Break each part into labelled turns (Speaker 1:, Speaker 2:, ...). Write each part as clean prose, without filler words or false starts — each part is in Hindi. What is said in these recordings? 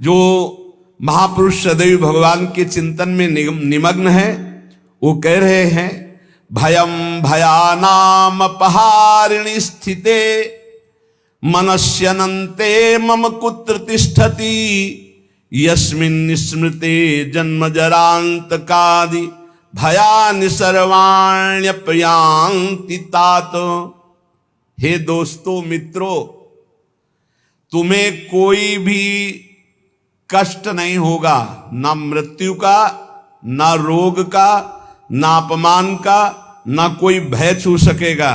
Speaker 1: जो महापुरुष सदैव भगवान के चिंतन में निमग्न है, वो कह रहे हैं भयम भयानाम अपहारिणी स्थिते मनस्यनन्ते मम कुत्र तिष्ठति यस्मिन् स्मृते जन्म जरांतकादि भयानि सर्वाण्यपयांति तात। हे दोस्तों मित्रों, तुम्हें कोई भी कष्ट नहीं होगा, ना मृत्यु का, ना रोग का, ना अपमान का, ना कोई भय छू सकेगा।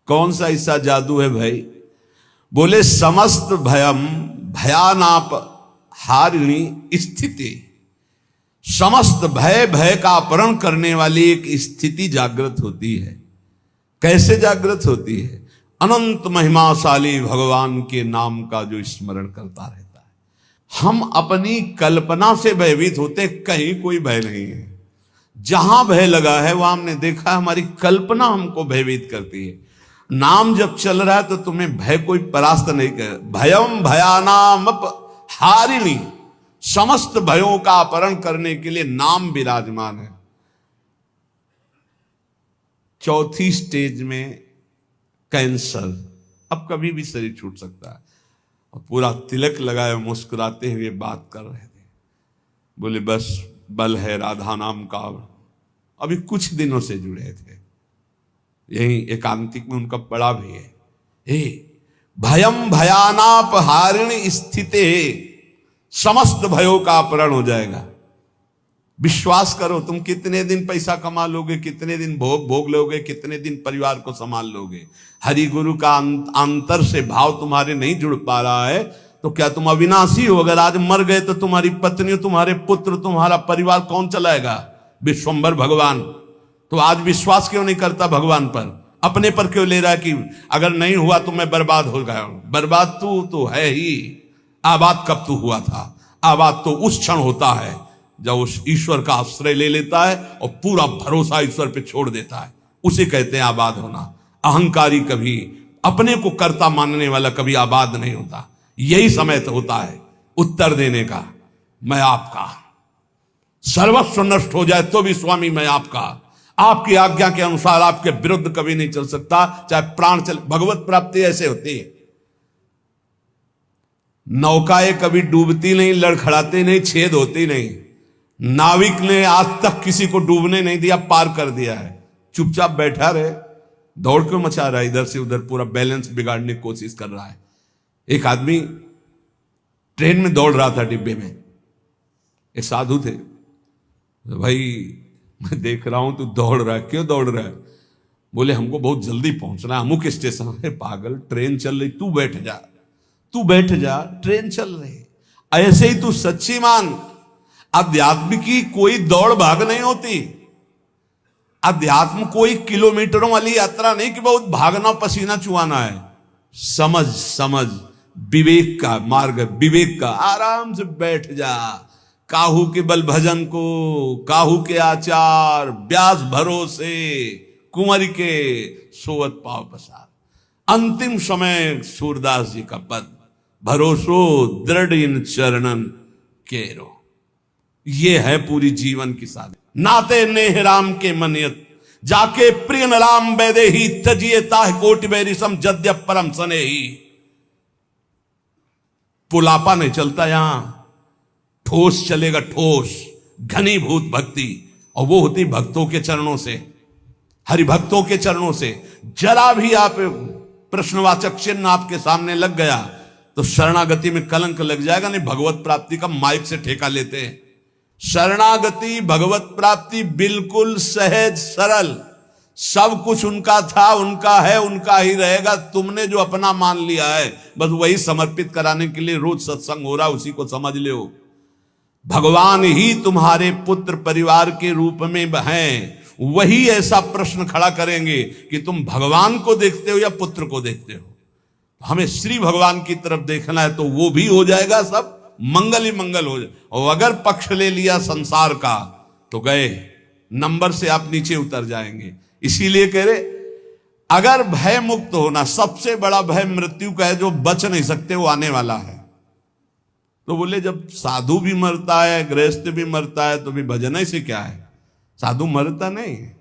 Speaker 1: कौन सा ऐसा जादू है भाई? बोले समस्त भयम भयानाप हारिणी स्थिति, समस्त भय का अपहरण करने वाली एक स्थिति जागृत होती है। कैसे जागृत होती है? अनंत महिमाशाली भगवान के नाम का जो स्मरण करता रहता है। हम अपनी कल्पना से भयभीत होते, कहीं कोई भय नहीं है। जहां भय लगा है वहां हमने देखा है हमारी कल्पना हमको भयभीत करती है। नाम जब चल रहा है तो तुम्हें भय कोई परास्त नहीं कर। भयम भयानाम हारिणी, समस्त भयों का अपहरण करने के लिए नाम विराजमान है। चौथी स्टेज में कैंसर, अब कभी भी शरीर छूट सकता है। और पूरा तिलक लगाए मुस्कुराते हुए बात कर रहे थे। बोले बस बल है राधा नाम का। अभी कुछ दिनों से जुड़े थे, यही एकांतिक में उनका पड़ा भी है। हे भयम भयानाप हारिणी स्थिते, समस्त भयों का अपहरण हो जाएगा। विश्वास करो, तुम कितने दिन पैसा कमा लोगे, कितने दिन भोग लोगे, कितने दिन परिवार को संभाल लोगे। हरि गुरु का अंतर से भाव तुम्हारे नहीं जुड़ पा रहा है तो क्या तुम अविनाशी हो? अगर आज मर गए तो तुम्हारी पत्नी, तुम्हारे पुत्र, तुम्हारा परिवार कौन चलाएगा? विश्वंभर भगवान। तो आज विश्वास क्यों नहीं करता भगवान पर? अपने पर क्यों ले रहा है कि अगर नहीं हुआ तो मैं बर्बाद हो गया हूं? बर्बाद तू तो है ही। आबाद कब तू हुआ था? आबाद तो उस क्षण होता है जब उस ईश्वर का आश्रय ले लेता है और पूरा भरोसा ईश्वर पे छोड़ देता है। उसे कहते हैं आबाद होना। अहंकारी कभी, अपने को कर्ता मानने वाला कभी आबाद नहीं होता। यही समय तो होता है उत्तर देने का, मैं आपका। सर्वस्व नष्ट हो जाए तो भी स्वामी मैं आपका। आपकी आज्ञा के अनुसार आपके विरुद्ध कभी नहीं चल सकता, चाहे प्राण चले। भगवत प्राप्ति ऐसे होती है। नौकाएं कभी डूबती नहीं, लड़खड़ाती नहीं, छेद होती नहीं। नाविक ने आज तक किसी को डूबने नहीं दिया, पार कर दिया है। चुपचाप बैठा रहे, दौड़ क्यों मचा रहा है इधर से उधर? पूरा बैलेंस बिगाड़ने की कोशिश कर रहा है। एक आदमी ट्रेन में दौड़ रहा था, डिब्बे में। एक साधु थे। भाई मैं देख रहा हूं तू दौड़ रहा है, क्यों दौड़ रहा है? बोले हमको बहुत जल्दी पहुंचना है अमुक स्टेशन है। पागल, ट्रेन चल रही, तू बैठ जा, तू बैठ जा, ट्रेन चल रही। ऐसे ही तू सच्ची मान, अध्यात्म की कोई दौड़ भाग नहीं होती। अध्यात्म कोई किलोमीटरों वाली यात्रा नहीं कि बहुत भागना पसीना चुआना है। समझ समझ, विवेक का मार्ग, विवेक का। आराम से बैठ जा। काहू के बल भजन को, काहू के आचार, ब्यास भरोसे, कुंवर के सोवत पाव पसार। अंतिम समय सूरदास जी का पद, भरोसो दृढ़ इन चरणन केरो। ये है पूरी जीवन की साधना। नाते नेह राम के मनियत, जाके प्रिय राम बैदे ही तजिए ताह कोटि बैरिसम जद्य परम सने ही। पुलापा नहीं चलता यहां, ठोस चलेगा, ठोस घनीभूत भक्ति। और वो होती भक्तों के चरणों से, हरिभक्तों के चरणों से। जरा भी आप प्रश्नवाचक चिन्ह आपके सामने लग गया तो शरणागति में कलंक लग जाएगा। नहीं, भगवत प्राप्ति का माइक से ठेका लेते हैं। शरणागति, भगवत प्राप्ति बिल्कुल सहज सरल। सब कुछ उनका था, उनका है, उनका ही रहेगा। तुमने जो अपना मान लिया है बस वही समर्पित कराने के लिए रोज सत्संग हो रहा, उसी को समझ लो। भगवान ही तुम्हारे पुत्र परिवार के रूप में हैं। वही ऐसा प्रश्न खड़ा करेंगे कि तुम भगवान को देखते हो या पुत्र को देखते हो। हमें श्री भगवान की तरफ देखना है तो वो भी हो जाएगा, सब मंगल ही मंगल हो जाए। और अगर पक्ष ले लिया संसार का तो गए, नंबर से आप नीचे उतर जाएंगे। इसीलिए कह रहे, अगर भय मुक्त होना, सबसे बड़ा भय मृत्यु का है, जो बच नहीं सकते, वो आने वाला है। तो बोले जब साधु भी मरता है, गृहस्थ भी मरता है, तो भी भजन से क्या है? साधु मरता नहीं।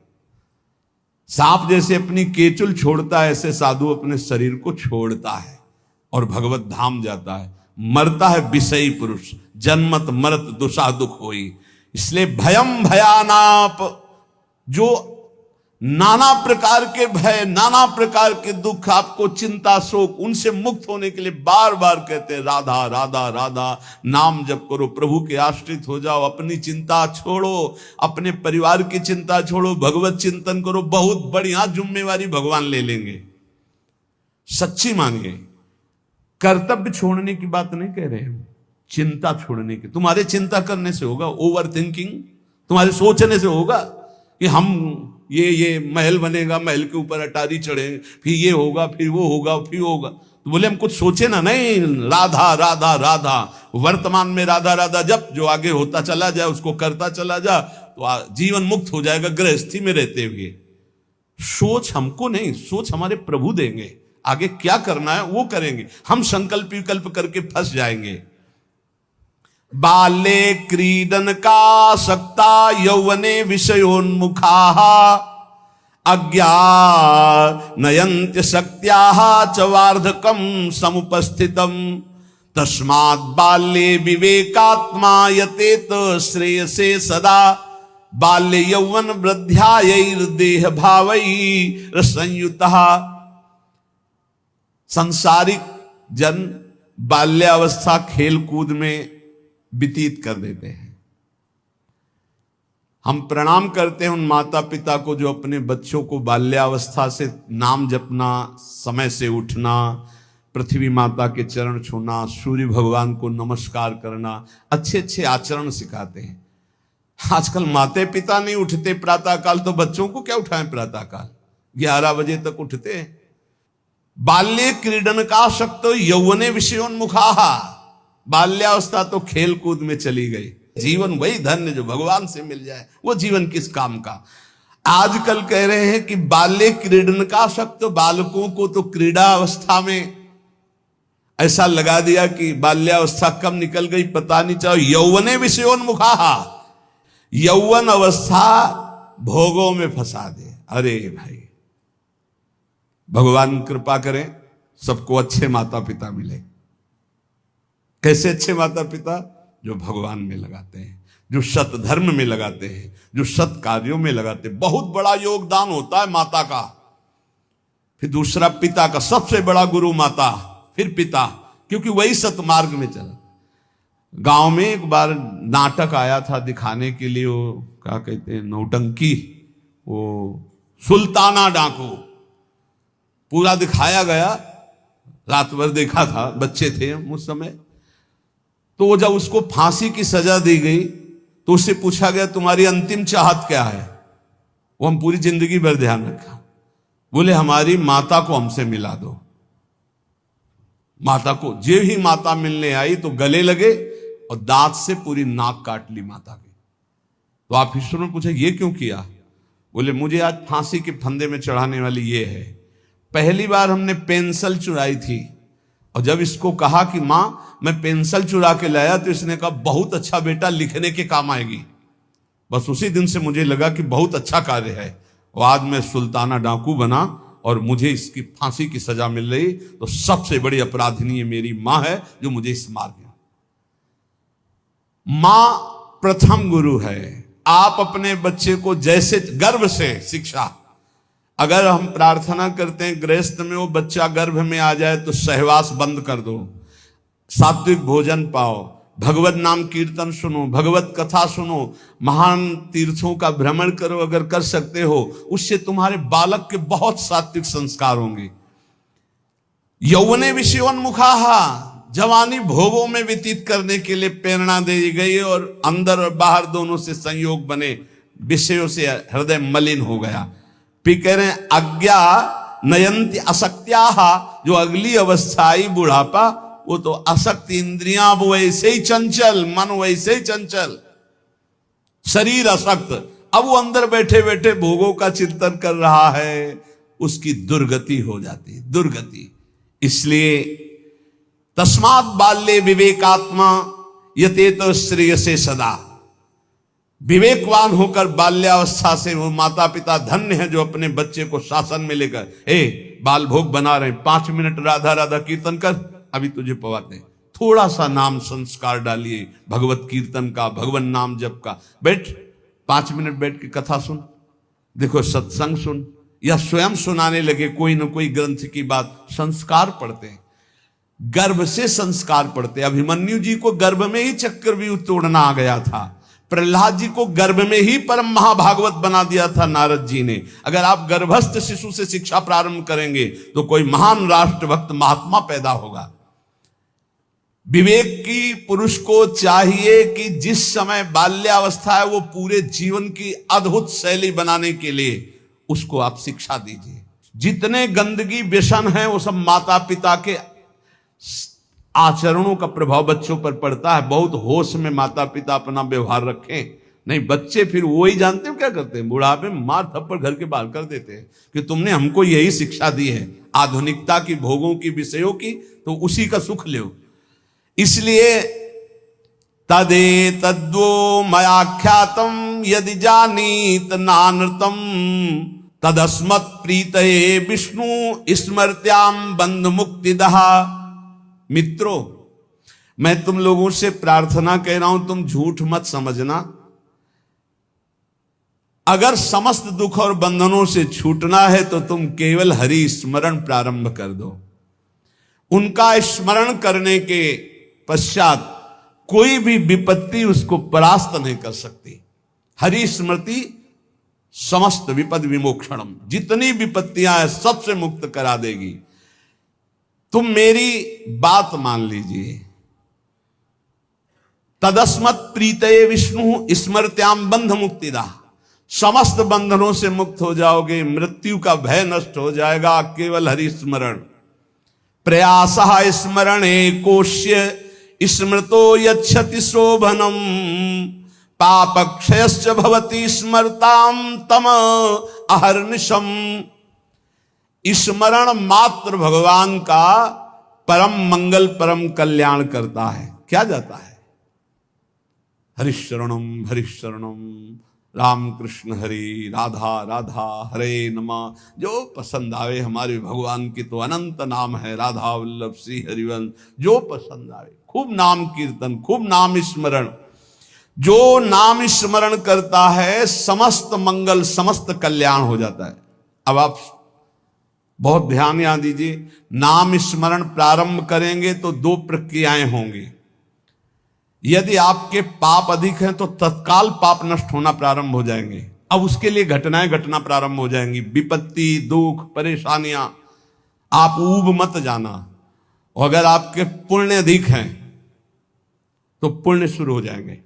Speaker 1: सांप जैसे अपनी केचुल छोड़ता है, ऐसे साधु अपने शरीर को छोड़ता है और भगवत धाम जाता है। मरता है विषयी पुरुष, जन्मत मरत दुषा दुख होई। इसलिए भयम भयानाप, जो नाना प्रकार के भय, नाना प्रकार के दुख, आपको चिंता शोक, उनसे मुक्त होने के लिए बार बार कहते हैं राधा राधा राधा। नाम जप करो, प्रभु के आश्रित हो जाओ, अपनी चिंता छोड़ो, अपने परिवार की चिंता छोड़ो, भगवत चिंतन करो। बहुत बढ़िया जिम्मेवारी भगवान ले लेंगे, सच्ची मानिए। कर्तव्य छोड़ने की बात नहीं कह रहे हैं, चिंता छोड़ने की। तुम्हारे चिंता करने से होगा, ओवर थिंकिंग तुम्हारे सोचने से होगा कि हम ये महल बनेगा, महल के ऊपर अटारी चढ़े, फिर ये होगा, फिर वो होगा, फिर वो होगा। तो बोले हम कुछ सोचे ना, नहीं, राधा राधा राधा। वर्तमान में राधा राधा जब जो आगे होता चला जाए उसको करता चला जा, तो जीवन मुक्त हो जाएगा गृहस्थी में रहते हुए। सोच हमको नहीं, सोच हमारे प्रभु देंगे, आगे क्या करना है वो करेंगे। हम संकल्प विकल्प करके फंस जाएंगे। बाले क्रीडन का सक्ता यौवने विषयोन्मुखा अज्ञानयन्त्य शक्त्याः च वार्धकं समुपस्थितम् तस्मात् बाल्ये विवेकात्मा यतेत श्रेयसे सदा बाल्य यौवन वृद्ध्यायैर्देह भावैः संयुतः। सांसारिक जन बाल्यावस्था खेल कूद में व्यतीत कर देते हैं। हम प्रणाम करते हैं उन माता पिता को जो अपने बच्चों को बाल्यावस्था से नाम जपना, समय से उठना, पृथ्वी माता के चरण छूना, सूर्य भगवान को नमस्कार करना, अच्छे अच्छे आचरण सिखाते हैं। आजकल माता पिता नहीं उठते प्रातःकाल, तो बच्चों को क्या उठाएं प्रातःकाल? 11 बजे तक उठते हैं। बाल्ये क्रीडन का शक्त यौवने विषयोन्मुखा, बाल्यावस्था तो खेल कूद में चली गई। जीवन वही धन्य जो भगवान से मिल जाए, वो जीवन किस काम का? आजकल कह रहे हैं कि बाल्य क्रीडन का शक्त, बालकों को तो क्रीड़ा अवस्था में ऐसा लगा दिया कि बाल्यावस्था कब निकल गई पता नहीं चला। यौवने विषयोन्मुखा, यौवन अवस्था भोगों में फंसा दे। अरे भाई, भगवान कृपा करें सबको अच्छे माता पिता मिले। कैसे अच्छे माता पिता? जो भगवान में लगाते हैं, जो सत धर्म में लगाते हैं, जो सत कार्यों में लगाते हैं। बहुत बड़ा योगदान होता है माता का, फिर दूसरा पिता का। सबसे बड़ा गुरु माता, फिर पिता, क्योंकि वही सत मार्ग में चला। गांव में एक बार नाटक आया था दिखाने के लिए, वो क्या कहते हैं, नौटंकी, वो सुल्ताना डाकू, पूरा दिखाया गया। रात भर देखा था, बच्चे थे हम उस समय। तो जब उसको फांसी की सजा दी गई तो उससे पूछा गया तुम्हारी अंतिम चाहत क्या है? वो हम पूरी जिंदगी भर ध्यान रखा। बोले हमारी माता को हमसे मिला दो। माता को, जे ही माता मिलने आई तो गले लगे और दांत से पूरी नाक काट ली माता की। तो आप ईश्वर ने पूछा ये क्यों किया? बोले मुझे आज फांसी के फंदे में चढ़ाने वाली ये है। पहली बार हमने पेंसिल चुराई थी, और जब इसको कहा कि मां मैं पेंसिल चुरा के लाया, तो इसने कहा बहुत अच्छा बेटा, लिखने के काम आएगी। बस उसी दिन से मुझे लगा कि बहुत अच्छा कार्य है, और आज मैं सुल्ताना डाकू बना और मुझे इसकी फांसी की सजा मिल रही। तो सबसे बड़ी अपराधिनी मेरी मां है जो मुझे इस मार्ग में। मां प्रथम गुरु है। आप अपने बच्चे को जैसे गर्भ से शिक्षा, अगर हम प्रार्थना करते हैं गृहस्थ में वो बच्चा गर्भ में आ जाए तो सहवास बंद कर दो, सात्विक भोजन पाओ, भगवत नाम कीर्तन सुनो, भगवत कथा सुनो, महान तीर्थों का भ्रमण करो अगर कर सकते हो, उससे तुम्हारे बालक के बहुत सात्विक संस्कार होंगे। यौवने विषयोन्मुखा, जवानी भोगों में व्यतीत करने के लिए प्रेरणा दी गई, और अंदर और बाहर दोनों से संयोग बने, विषयों से हृदय मलिन हो गया। फिर कह रहे हैं अज्ञा नयंती असक्त्याः, जो अगली अवस्था आई बुढ़ापा, वो तो असक्त, इंद्रियां वो वैसे ही चंचल, मन वैसे ही चंचल, शरीर असक्त। अब वो अंदर बैठे बैठे भोगों का चिंतन कर रहा है, उसकी दुर्गति हो जाती, दुर्गति। इसलिए तस्मात् बाल्ये विवेकात्मा, यतेत श्रेयसे सदा। विवेकवान होकर बाल्यावस्था से वो माता पिता धन्य है जो अपने बच्चे को शासन में लेकर, बाल भोग बना रहे, 5 मिनट राधा राधा कीर्तन कर, अभी तुझे पवाते, थोड़ा सा नाम संस्कार डालिए, भगवत कीर्तन का, भगवान नाम जप का। बैठ 5 मिनट बैठ के कथा सुन, देखो सत्संग सुन, या स्वयं सुनाने लगे कोई न कोई ग्रंथ की बात। संस्कार पढ़ते हैं, गर्भ से संस्कार पढ़ते। अभिमन्यु जी को गर्भ में ही चक्रव्यूह तोड़ना आ गया था, प्रहलाद जी को गर्भ में ही परम महाभागवत बना दिया था नारद जी ने। अगर आप गर्भस्थ शिशु से शिक्षा प्रारंभ करेंगे तो कोई महान राष्ट्रभक्त महात्मा पैदा होगा। विवेक की पुरुष को चाहिए कि जिस समय बाल्यावस्था है वो पूरे जीवन की अद्भुत शैली बनाने के लिए उसको आप शिक्षा दीजिए। जितने गंदगी व्यसन है वो सब माता पिता के आचरणों का प्रभाव बच्चों पर पड़ता है। बहुत होश में माता पिता अपना व्यवहार रखें, नहीं बच्चे फिर वो ही जानते हो क्या करते हैं, बुढ़ापे में मार थप्पड़ घर के बाहर कर देते हैं कि तुमने हमको यही शिक्षा दी है आधुनिकता की, भोगों की, विषयों की, तो उसी का सुख लो। इसलिए तदे तद्वो मयाख्यातम यदि जानीत नानृतम तदस्मत् प्रीतये विष्णु स्मृत्याम बंध मुक्तिदः। मित्रों, मैं तुम लोगों से प्रार्थना कह रहा हूं, तुम झूठ मत समझना। अगर समस्त दुख और बंधनों से छूटना है तो तुम केवल हरि स्मरण प्रारंभ कर दो। उनका स्मरण करने के पश्चात कोई भी विपत्ति उसको परास्त नहीं कर सकती। हरि स्मृति समस्त विपद विमोक्षणम, जितनी विपत्तियां हैं सबसे मुक्त करा देगी। तुम मेरी बात मान लीजिए। तदस्मत् प्रीतये विष्णु स्मृत्याम बंध मुक्तिदा, समस्त बंधनों से मुक्त हो जाओगे, मृत्यु का भय नष्ट हो जाएगा केवल हरि स्मरण। प्रयासः स्मरणे कोश्य स्मृतो यच्छति शोभनम पापक्षयश्च भवति स्मरताम तम अहर्निशम। स्मरण मात्र भगवान का परम मंगल परम कल्याण करता है। क्या जाता है? हरिशरणम हरिशरणम, राम कृष्ण हरि, राधा राधा, हरे नमः। जो पसंद आवे, हमारे भगवान की तो अनंत नाम है, राधा वल्लभ श्री हरिवंश, जो पसंद आवे। खूब नाम कीर्तन, खूब नाम स्मरण। जो नाम स्मरण करता है समस्त मंगल समस्त कल्याण हो जाता है। अब आप बहुत ध्यान यहां दीजिए, नाम स्मरण प्रारंभ करेंगे तो 2 प्रक्रियाएं होंगी। यदि आपके पाप अधिक हैं तो तत्काल पाप नष्ट होना प्रारंभ हो जाएंगे। अब उसके लिए घटनाएं घटना प्रारंभ हो जाएंगी, विपत्ति, दुख, परेशानियां। आप ऊब मत जाना। और अगर आपके पुण्य अधिक हैं तो पुण्य शुरू हो जाएंगे।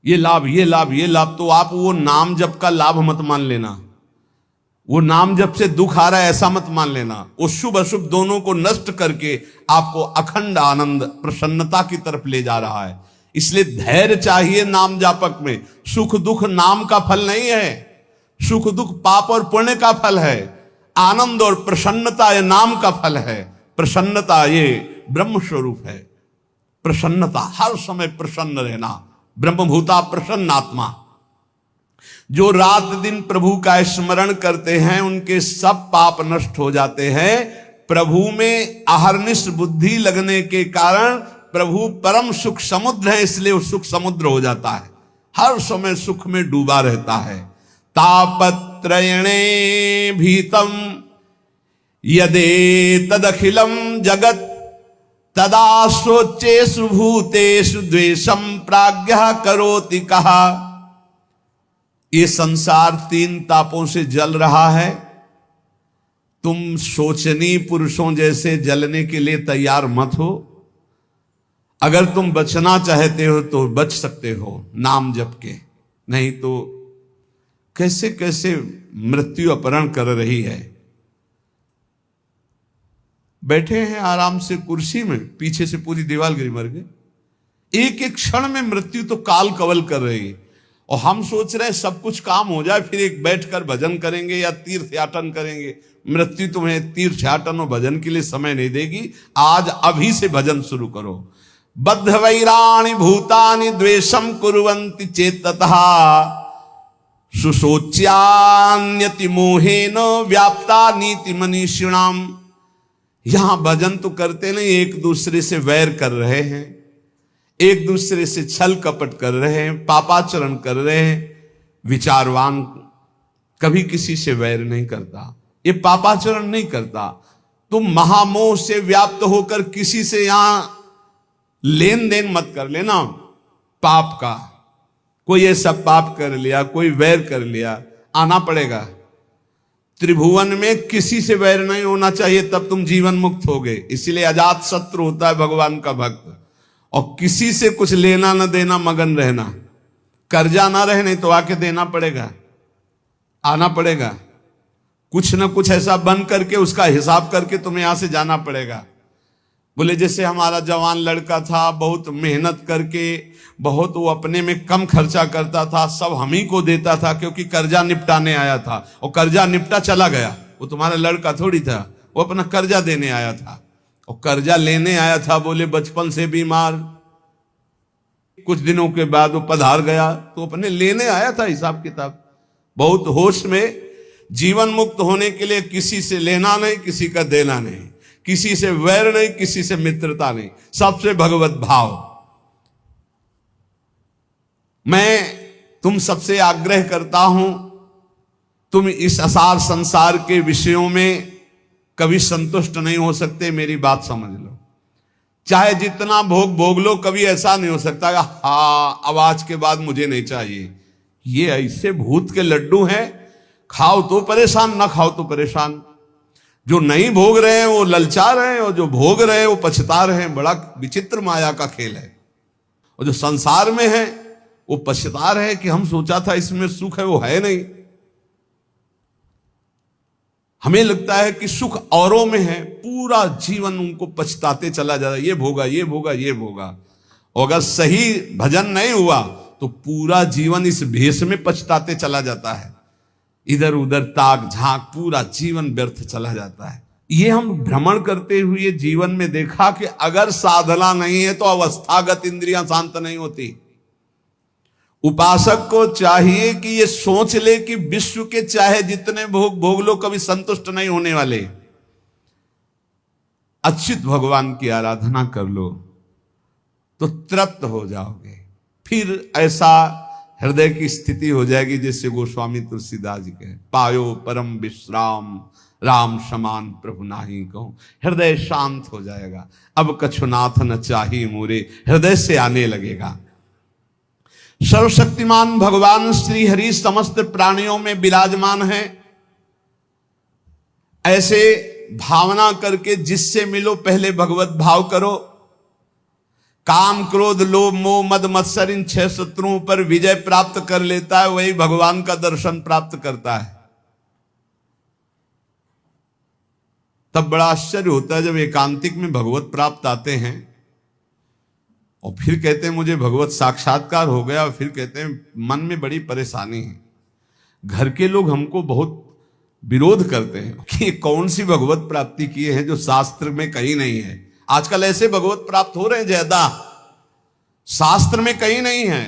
Speaker 1: ये लाभ, ये लाभ, ये लाभ। तो आप वो नाम जप का लाभ मत मान लेना, वो नाम जप से दुख आ रहा है ऐसा मत मान लेना। वो शुभ अशुभ दोनों को नष्ट करके आपको अखंड आनंद प्रसन्नता की तरफ ले जा रहा है। इसलिए धैर्य चाहिए नाम जापक में। सुख दुख नाम का फल नहीं है, सुख दुख पाप और पुण्य का फल है। आनंद और प्रसन्नता ये नाम का फल है। प्रसन्नता ये ब्रह्म स्वरूप है। प्रसन्नता, हर समय प्रसन्न रहना, ब्रह्मभूता प्रसन्न आत्मा। जो रात दिन प्रभु का स्मरण करते हैं उनके सब पाप नष्ट हो जाते हैं। प्रभु में अहर्निश बुद्धि लगने के कारण प्रभु परम सुख समुद्र है, इसलिए वो सुख समुद्र हो जाता है, हर समय सुख में डूबा रहता है। तापत्रयणे भीतम यदे तदखिलम जगत तदा सोचेषु भूतेषु द्वेषम प्राज्ञः करोति कहा। ये संसार 3 तापों से जल रहा है। तुम शोचनीय पुरुषों जैसे जलने के लिए तैयार मत हो। अगर तुम बचना चाहते हो तो बच सकते हो नाम जप के, नहीं तो कैसे कैसे मृत्यु अपहरण कर रही है। बैठे हैं आराम से कुर्सी में, पीछे से पूरी दीवार गिरी मर गए। एक एक क्षण में मृत्यु तो काल कवल कर रही है और हम सोच रहे हैं सब कुछ काम हो जाए फिर एक बैठकर भजन करेंगे या तीर्थयाटन करेंगे। मृत्यु तुम्हें तीर्थयाटन और भजन के लिए समय नहीं देगी। आज अभी से भजन शुरू करो। बद्ध वैराणि भूतानि द्वेषम कुर्वन्ति चेततः सुशोच्यान्यति मोहेन व्याप्ता नीति मनीषिणाम। यहां भजन तो करते नहीं, एक दूसरे से वैर कर रहे हैं, एक दूसरे से छल कपट कर रहे हैं, पापाचरण कर रहे हैं। विचारवान कभी किसी से वैर नहीं करता, ये पापाचरण नहीं करता। तुम महामोह से व्याप्त होकर किसी से यहां लेन देन मत कर लेना पाप का। कोई ऐसा पाप कर लिया, कोई वैर कर लिया, आना पड़ेगा। त्रिभुवन में किसी से वैर नहीं होना चाहिए, तब तुम जीवन मुक्त होगे। इसीलिए अजात शत्रु होता है भगवान का भक्त। और किसी से कुछ लेना न देना, मगन रहना, कर्जा ना रहे, नहीं तो आके देना पड़ेगा, आना पड़ेगा। कुछ न कुछ ऐसा बन करके उसका हिसाब करके तुम्हें यहां से जाना पड़ेगा। बोले जैसे हमारा जवान लड़का था, बहुत मेहनत करके, बहुत वो अपने में कम खर्चा करता था, सब हम ही को देता था क्योंकि कर्जा निपटाने आया था। और कर्जा निपटा चला गया, वो तुम्हारा लड़का थोड़ी था, वो अपना कर्जा देने आया था। और कर्जा लेने आया था, बोले बचपन से बीमार, कुछ दिनों के बाद वो पधार गया, तो अपने लेने आया था हिसाब किताब। बहुत होश में। जीवन मुक्त होने के लिए किसी से लेना नहीं, किसी का देना नहीं, किसी से वैर नहीं, किसी से मित्रता नहीं, सबसे भगवत भाव। मैं तुम सबसे आग्रह करता हूं, तुम इस असार संसार के विषयों में कभी संतुष्ट नहीं हो सकते, मेरी बात समझ लो। चाहे जितना भोग भोग लो, कभी ऐसा नहीं हो सकता हाँ आवाज के बाद मुझे नहीं चाहिए। ये ऐसे भूत के लड्डू हैं, खाओ तो परेशान, ना खाओ तो परेशान। जो नहीं भोग रहे हैं वो ललचा रहे हैं, और जो भोग रहे हैं वो पछता रहे हैं। बड़ा विचित्र माया का खेल है। और जो संसार में है वो पछता रहे कि हम सोचा था इसमें सुख है, वो है नहीं। हमें लगता है कि सुख औरों में है, पूरा जीवन उनको पछताते चला जाता है, ये भोगा, ये भोगा, ये भोगा। और अगर सही भजन नहीं हुआ तो पूरा जीवन इस भेष में पछताते चला जाता है, इधर उधर ताक झांक, पूरा जीवन व्यर्थ चला जाता है। ये हम भ्रमण करते हुए जीवन में देखा कि अगर साधना नहीं है तो अवस्थागत इंद्रियां शांत नहीं होती। उपासक को चाहिए कि ये सोच ले कि विश्व के चाहे जितने भोग भोग लो, कभी संतुष्ट नहीं होने वाले। अच्युत भगवान की आराधना कर लो तो तृप्त हो जाओगे। फिर ऐसा हृदय की स्थिति हो जाएगी जैसे गोस्वामी तुलसीदास जी कहे, पायो परम विश्राम राम समान प्रभु नाही कहूं। हृदय शांत हो जाएगा। अब कछुनाथ न चाही मोरे, हृदय से आने लगेगा। सर्वशक्तिमान भगवान श्री हरि समस्त प्राणियों में विराजमान है। ऐसे भावना करके जिससे मिलो पहले भगवत भाव करो। काम क्रोध लोभ मोह मद मत्सर इन 6 शत्रुओं पर विजय प्राप्त कर लेता है, वही भगवान का दर्शन प्राप्त करता है। तब बड़ा आश्चर्य होता है जब एकांतिक में भगवत प्राप्त आते हैं और फिर कहते हैं मुझे भगवत साक्षात्कार हो गया, और फिर कहते हैं मन में बड़ी परेशानी है। घर के लोग हमको बहुत विरोध करते हैं कि कौन सी भगवत प्राप्ति किए हैं जो शास्त्र में कहीं नहीं है। आजकल ऐसे भगवत प्राप्त हो रहे हैं ज्यादा, शास्त्र में कहीं नहीं है।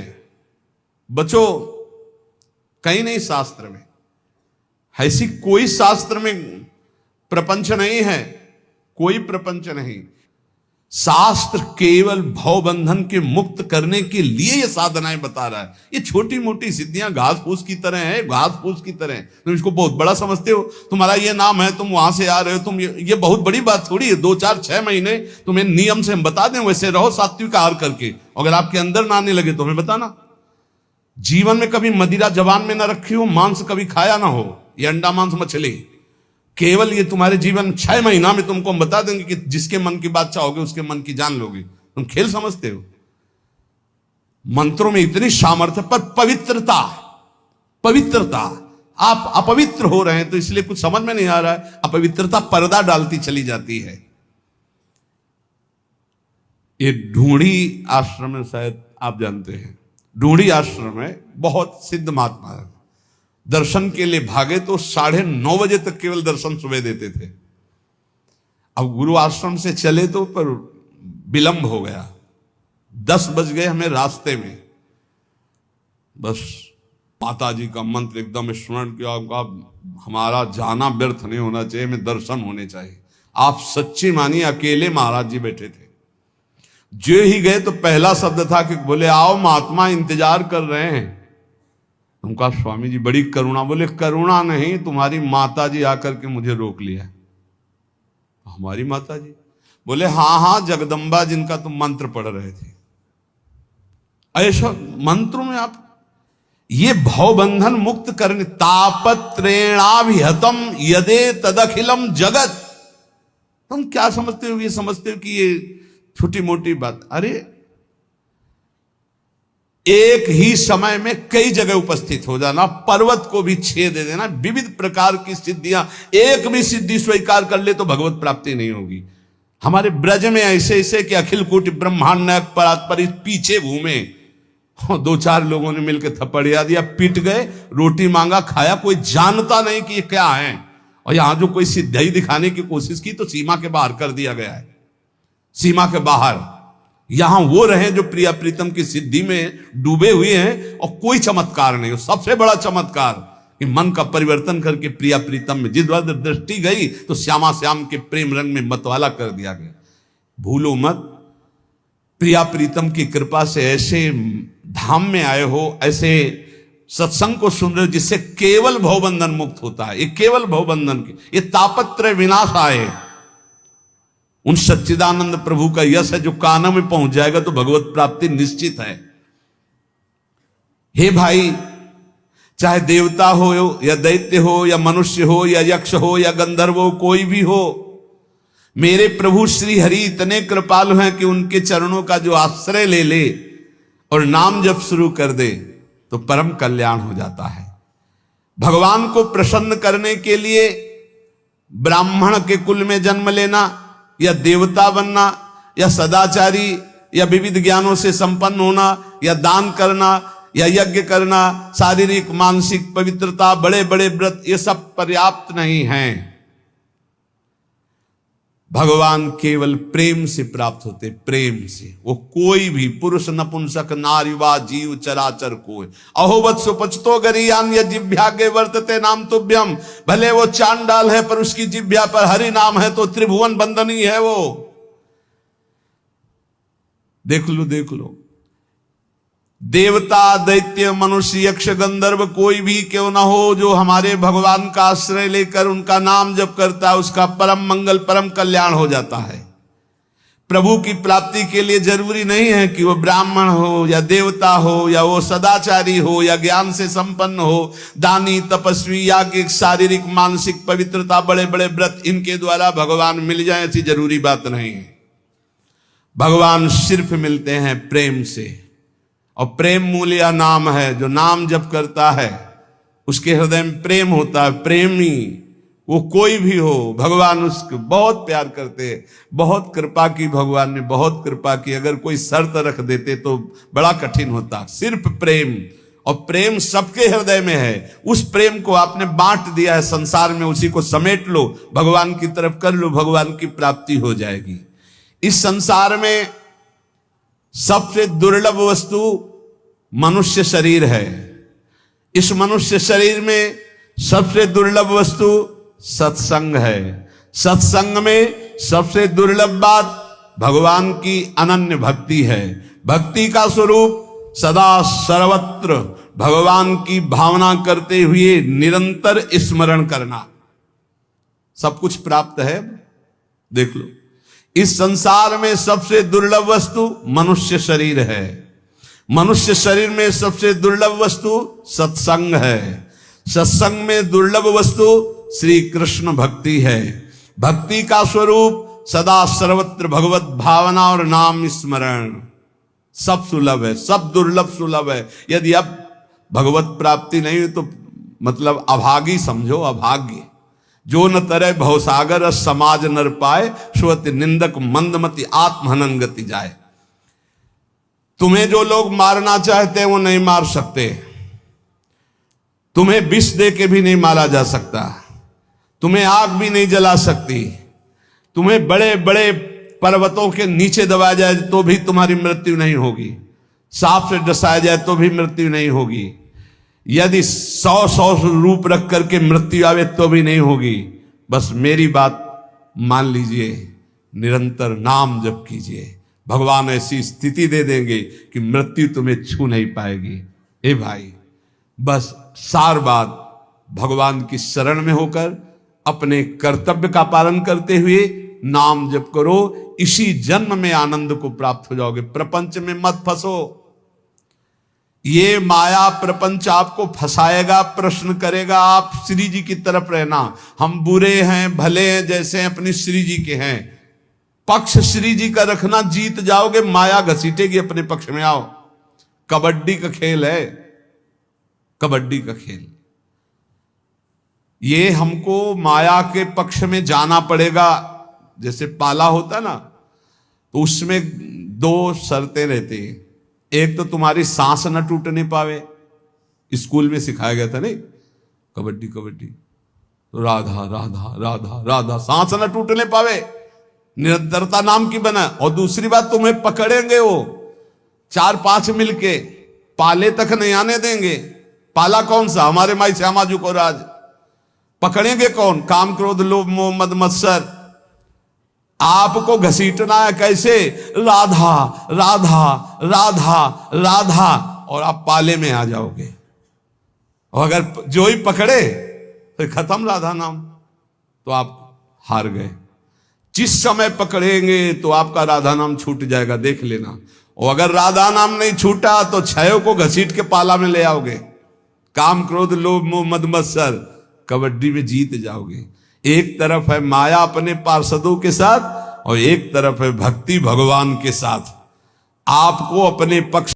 Speaker 1: बच्चों कहीं नहीं शास्त्र में, ऐसी कोई शास्त्र में प्रपंच नहीं है, कोई प्रपंच नहीं। शास्त्र केवल भवबंधन के मुक्त करने के लिए ये साधनाएं बता रहा है। ये छोटी मोटी सिद्धियां घास फूस की तरह है, घास फूस की तरह है। तुम इसको बहुत बड़ा समझते हो, तुम्हारा ये नाम है, तुम वहां से आ रहे हो, तुम ये बहुत बड़ी बात थोड़ी है। 2 4 6 महीने तुम्हें नियम से हम बता दें, वैसे रहो सात्विक आहार करके। अगर आपके अंदर ना आने लगे तो हमें बताना। जीवन में कभी मदिरा जबान में ना रखी हो, मांस कभी खाया ना हो, ये अंडा मांस मछली, केवल ये तुम्हारे जीवन 6 महीना में तुमको हम बता देंगे कि जिसके मन की बात चाहोगे उसके मन की जान लोगे। तुम खेल समझते हो? मंत्रों में इतनी सामर्थ्य, पर पवित्रता, पवित्रता, आप अपवित्र हो रहे हैं तो इसलिए कुछ समझ में नहीं आ रहा है। अपवित्रता पर्दा डालती चली जाती है। ये ढूंढी आश्रम में, शायद आप जानते हैं, ढूंढी आश्रम में बहुत सिद्ध महात्मा है। दर्शन के लिए भागे तो 9:30 बजे तक केवल दर्शन सुबह देते थे। अब गुरु आश्रम से चले तो पर विलंब हो गया, 10 बज गए हमें रास्ते में, बस माता जी का मंत्र एकदम स्मरण किया, हमारा जाना व्यर्थ नहीं होना चाहिए, हमें दर्शन होने चाहिए। आप सच्ची मानिए, अकेले महाराज जी बैठे थे। जो ही गए तो पहला शब्द था कि बोले आओ महात्मा इंतजार कर रहे हैं। हम कहा स्वामी जी बड़ी करुणा। बोले करुणा नहीं, तुम्हारी माता जी आकर के मुझे रोक लिया। हमारी माता जी? बोले हाँ हाँ, जगदम्बा जिनका तुम मंत्र पढ़ रहे थे। ऐसा मंत्रों में आप ये भवबंधन मुक्त करने, तापत्रेणाभिहतम यदे तदखिलम जगत। तुम क्या समझते हो? ये समझते हो कि ये छोटी मोटी बात? अरे एक ही समय में कई जगह उपस्थित हो जाना, पर्वत को भी छेद दे देना, विविध प्रकार की सिद्धियां, एक भी सिद्धि स्वीकार कर ले तो भगवत प्राप्ति नहीं होगी। हमारे ब्रज में ऐसे ऐसे कि अखिल कोटि ब्रह्मांड नायक परात्पर पीछे घूमे, 2-4 लोगों ने मिलकर थप्पड़िया दिया, पिट गए, रोटी मांगा, खाया, कोई जानता नहीं कि ये क्या है। और यहां जो कोई सिद्धि दिखाने की कोशिश की तो सीमा के बाहर कर दिया गया है, सीमा के बाहर। यहां वो रहे जो प्रिया प्रीतम की सिद्धि में डूबे हुए हैं और कोई चमत्कार नहीं हो। सबसे बड़ा चमत्कार कि मन का परिवर्तन करके प्रिया प्रीतम में जिस वक्त दृष्टि गई तो श्यामा श्याम के प्रेम रंग में मतवाला कर दिया गया। भूलो मत, प्रिया प्रीतम की कृपा से ऐसे धाम में आए हो, ऐसे सत्संग को सुन रहे हो जिससे केवल भवबंधन मुक्त होता है। ये केवल भवबंधन के, ये तापत्रय विनाश आए, उन सच्चिदानंद प्रभु का यश है जो काना में पहुंच जाएगा तो भगवत प्राप्ति निश्चित है। हे भाई, चाहे देवता हो या दैत्य हो या मनुष्य हो या यक्ष हो या गंधर्व हो, कोई भी हो, मेरे प्रभु श्री हरि इतने कृपालु हैं कि उनके चरणों का जो आश्रय ले ले और नाम जप शुरू कर दे तो परम कल्याण हो जाता है। भगवान को प्रसन्न करने के लिए ब्राह्मण के कुल में जन्म लेना या देवता बनना या सदाचारी या विविध ज्ञानों से संपन्न होना या दान करना या यज्ञ करना, शारीरिक मानसिक पवित्रता, बड़े बड़े व्रत, ये सब पर्याप्त नहीं है। भगवान केवल प्रेम से प्राप्त होते, प्रेम से। वो कोई भी पुरुष नपुंसक नारीवा जीव चराचर कोई अहोवत सुपचतो गरियान या जिभ्यागे वर्तते नाम तुभ्यम। भले वो चांडाल है पर उसकी जिभ्या पर हरि नाम है तो त्रिभुवन बंदनी है वो। देख लो देख लो, देवता दैत्य मनुष्य यक्ष गंधर्व कोई भी क्यों ना हो, जो हमारे भगवान का आश्रय लेकर उनका नाम जप करता है उसका परम मंगल परम कल्याण हो जाता है। प्रभु की प्राप्ति के लिए जरूरी नहीं है कि वो ब्राह्मण हो या देवता हो या वो सदाचारी हो या ज्ञान से संपन्न हो, दानी तपस्वी या कि शारीरिक मानसिक पवित्रता, बड़े बड़े व्रत, इनके द्वारा भगवान मिल जाए ऐसी जरूरी बात नहीं है। भगवान सिर्फ मिलते हैं प्रेम से, और प्रेम मूल्य नाम है। जो नाम जप करता है उसके हृदय में प्रेम होता है। प्रेमी वो कोई भी हो, भगवान उसको बहुत प्यार करते हैं। बहुत कृपा की भगवान ने, बहुत कृपा की। अगर कोई शर्त रख देते तो बड़ा कठिन होता। सिर्फ प्रेम, और प्रेम सबके हृदय में है। उस प्रेम को आपने बांट दिया है संसार में, उसी को समेट लो, भगवान की तरफ कर लो, भगवान की प्राप्ति हो जाएगी। इस संसार में सबसे दुर्लभ वस्तु मनुष्य शरीर है। इस मनुष्य शरीर में सबसे दुर्लभ वस्तु सत्संग है। सत्संग में सबसे दुर्लभ बात भगवान की अनन्य भक्ति है। भक्ति का स्वरूप सदा सर्वत्र भगवान की भावना करते हुए निरंतर स्मरण करना। सब कुछ प्राप्त है। देख लो, इस संसार में सबसे दुर्लभ वस्तु मनुष्य शरीर है। मनुष्य शरीर में सबसे दुर्लभ वस्तु सत्संग है। सत्संग में दुर्लभ वस्तु श्री कृष्ण भक्ति है। भक्ति का स्वरूप सदा सर्वत्र भगवत भावना और नाम स्मरण। सब सुलभ है, सब दुर्लभ सुलभ है। यदि अब भगवत प्राप्ति नहीं हुई तो मतलब अभागी समझो, अभाग्य। जो न तरह भवसागर समाज नर पाए, श्रुति निंदक मंदमति आत्महनन गति जाए। तुम्हें जो लोग मारना चाहते हैं वो नहीं मार सकते। तुम्हें विष दे के भी नहीं मारा जा सकता। तुम्हें आग भी नहीं जला सकती। तुम्हें बड़े बड़े पर्वतों के नीचे दबाया जाए तो भी तुम्हारी मृत्यु नहीं होगी, सांप से डसाया जाए तो भी मृत्यु नहीं होगी, यदि 100 रूप रख करके मृत्यु आवे तो भी नहीं होगी। बस मेरी बात मान लीजिए, निरंतर नाम जप कीजिए, भगवान ऐसी स्थिति दे देंगे कि मृत्यु तुम्हें छू नहीं पाएगी। ए भाई, बस सार बात भगवान की शरण में होकर अपने कर्तव्य का पालन करते हुए नाम जप करो, इसी जन्म में आनंद को प्राप्त हो जाओगे। प्रपंच में मत फंसो, ये माया प्रपंच आपको फंसाएगा, प्रश्न करेगा। आप श्री जी की तरफ रहना, हम बुरे हैं भले हैं जैसे हैं अपनी श्री जी के हैं, पक्ष श्री जी का रखना, जीत जाओगे, माया घसीटेगी अपने पक्ष में। आओ, कबड्डी का खेल है, कबड्डी का खेल। ये हमको माया के पक्ष में जाना पड़ेगा। जैसे पाला होता ना, तो उसमें 2 शर्तें रहती हैं। एक तो तुम्हारी सांस न टूटने पावे, स्कूल में सिखाया गया था नहीं, कबड्डी कबड्डी तो राधा राधा राधा राधा, सांस न टूटने पावे, निरंतरता नाम की बना। और दूसरी बात, तुम्हें पकड़ेंगे वो 4-5 मिलके, पाले तक नहीं आने देंगे। पाला कौन सा? हमारे माई श्यामाजू को राज। पकड़ेंगे कौन? काम क्रोध लोभ मोह मद मत्सर। आपको घसीटना है कैसे? राधा राधा राधा राधा, और आप पाले में आ जाओगे। और अगर जो ही पकड़े तो खत्म राधा नाम, तो आप हार गए। जिस समय पकड़ेंगे तो आपका राधा नाम छूट जाएगा, देख लेना। और अगर राधा नाम नहीं छूटा तो 6 को घसीट के पाला में ले आओगे। काम क्रोध लोभ मोह मद मत्सर, कबड्डी में जीत जाओगे। एक तरफ है माया अपने पार्षदों के साथ, और एक तरफ है भक्ति भगवान के साथ। आपको अपने पक्ष